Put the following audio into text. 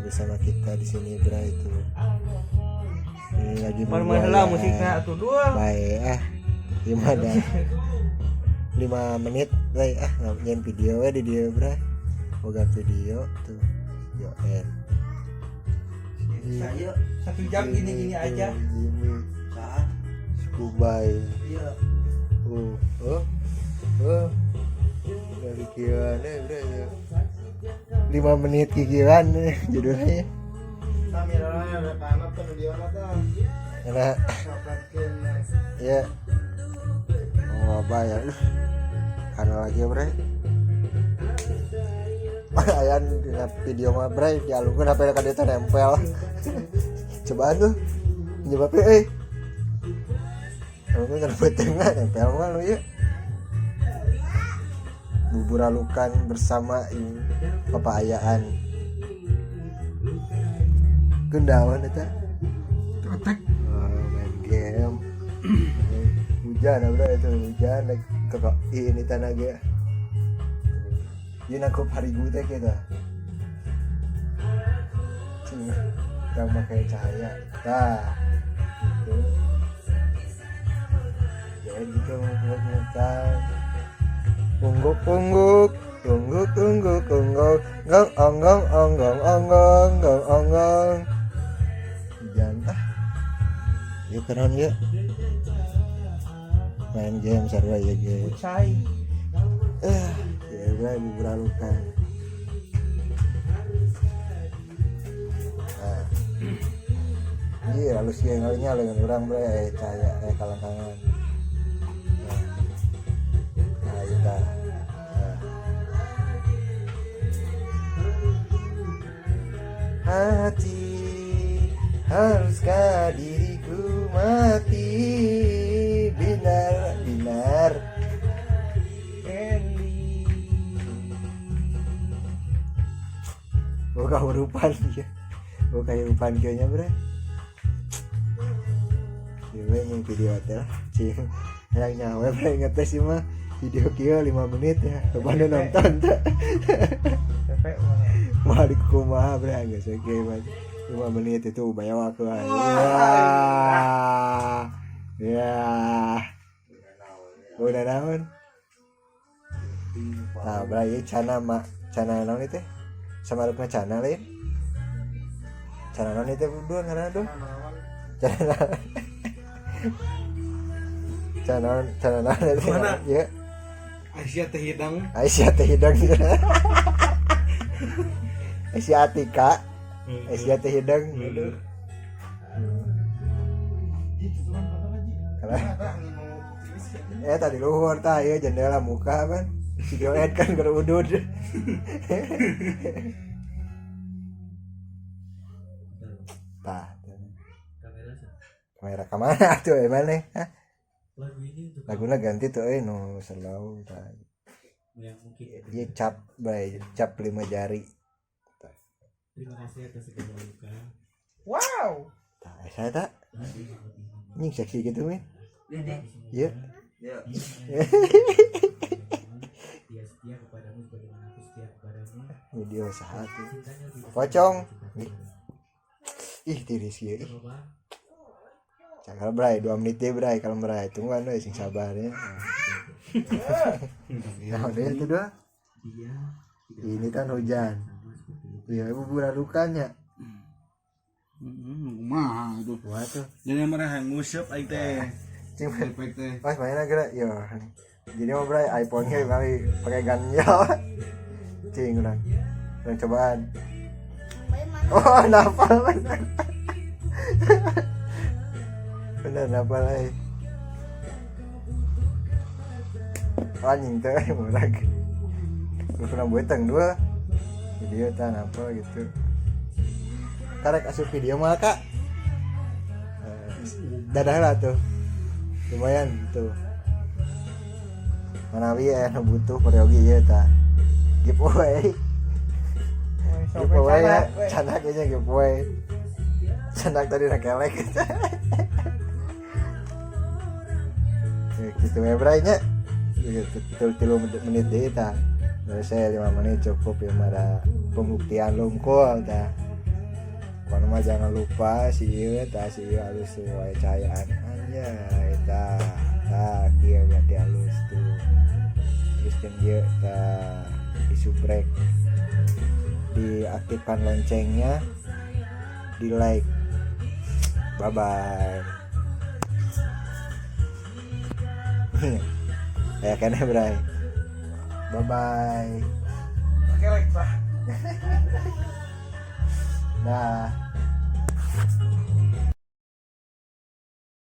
bersama kita di sini bro itu. Ini lagi Malah musiknya tuh dua. Baik gimana? 5 menit baik ngapain video di dia bro. Boga video tuh. Yo Saya 1 jam gini aja. Gini. Skubai. Iya. Dari kikiran bro ya. 5 menit kikiran judulnya. Kameranya ada kanap kan dia nata. Karena ya. Oh apa ya? Karena lagi bro. Ayan video mah bro dialungkeun HP ka dieu nempel. Cobaan tuh nyebabnya kalau kan beteng nempel mah lu ya. Bubur alukan bersama ini papayaan. Gendawan eta. Otak. Main game. Hujan bro itu hujan kok ini tanaga. Ini nangkep hari gue teh kita. Yang pakai cahaya. Nah, gitu. Jadi gitu bukan. Pungguk, gong onggong. Jangan yuk keren ya. Main game seru aja gitu. Ucai. Ya gue beralukan. Iya halus ya ngalinya dengan orang bro cahaya kalang-kalangan. Nah kita hati haruskah diriku mati binar buka urupan ya buka urupan kayaknya bro gue yang video hotel cing yang nyawa bro ngetes sih mah video kia 5 menit ya kepada nonton tak mah di kumaha bro agak oke mas 5 menit itu bayar waktu ya udah naon nah bro ini cana naon itu sama rupanya cana lain cana naon itu dua karena dua cana naon itu ya Aisyah teh hidang Asiatika Asia teh hidang aduh tadi luhur tah ya jendela muka kan video ed kan gerudud tah kamera kemana tuh mana laguna ganti tuh no selalu tah dia cap 5 jari. Terima kasih atas segala luka. Wow. Tah saya tak nying seksi gitu men. Iya. Dia setia kepadamu sebagaimana aku setia kepadamu. Video saat pocong. Ih tiris ya. Cakal bray 2 menit deh bray kalau bray tungguan we sing sabar ya. Nah udah itu doa. Ini kan hujan. Iya ibu buralukannya. Mah tuh. Wah tuh. Jadi mereka ngusep aing teh. Cing pas mainnya gerak yo. Jadi mau bray iPhone-nya kali pakai ganjal. Cing urang. Dan cobaan. Oh, nafal bener. Bener nafal euy. Anjing teh murag. Lu pernah bueteng dua. Video tan apa gitu. Karek asup video mah kak. Dadah lah tuh. Lumayan tuh. Manawi butuh peryogi ya ta. Giveaway. Giveaway ya. Canak aja giveaway. Canak tadi nak kelek. Gitu ya brainya. Gitu 3 menit deh ta. Dari saya 5 menit cukup ya ada pembuktian lungkul dah. Pokoknya mah jangan lupa sieu halus tuh wae cahayaan anjay tah kieu berarti halus tuh. Terus jeung dieu tah disubrek, diaktifkan loncengnya, di like. Bye bye. Ya kan ya Bray. Bye bye. Oke, like Pak. Dah.